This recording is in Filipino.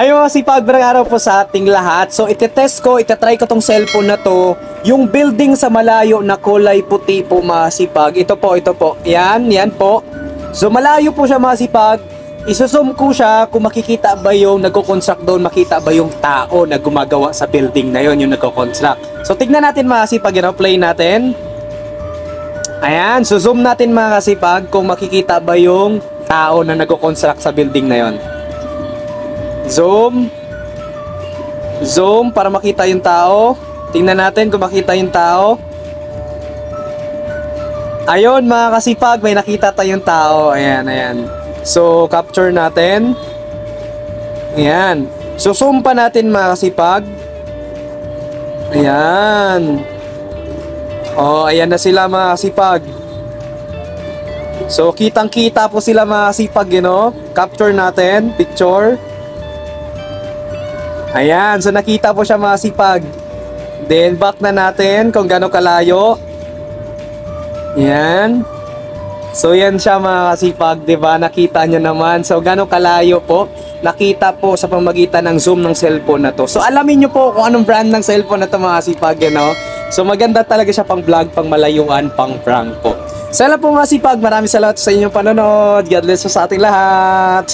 Ayun mga sipag, barang araw po sa ating lahat. So itetry ko tong cellphone na to. Yung building sa malayo na kulay puti po mga sipag. Ito po. Yan po. So malayo po siya mga sipag. Isusum ko siya kung makikita ba yung nagko-construct doon, makita ba yung tao na gumagawa sa building na yon, yung nagko-construct. So tignan natin mga sipag, play natin. Ayan, so zoom natin mga kasipag kung makikita ba yung tao na nagko-construct sa building na yon. Zoom para makita yung tao. Tingnan natin kung makita yung tao. Ayun mga kasipag, may nakita tayong tao. Ayan. So capture natin. Ayan. So zoom pa natin mga kasipag. Ayan. Oh, ayan na sila mga kasipag. So kitang-kita po sila mga kasipag, Capture natin, picture. Ayan, so nakita po siya mga sipag. Then back na natin kung gaano kalayo. Yan. So yan siya mga kasipag, 'di ba? Nakita niyo naman. So gaano kalayo po? Nakita po sa pamamagitan ng zoom ng cellphone na to. So alamin niyo po kung anong brand ng cellphone na to mga kasipag, So maganda talaga siya pang vlog, pang malayuan, pang prank po. Salamat po mga kasipag. Maraming salamat sa inyong panonood. God bless po sa ating lahat.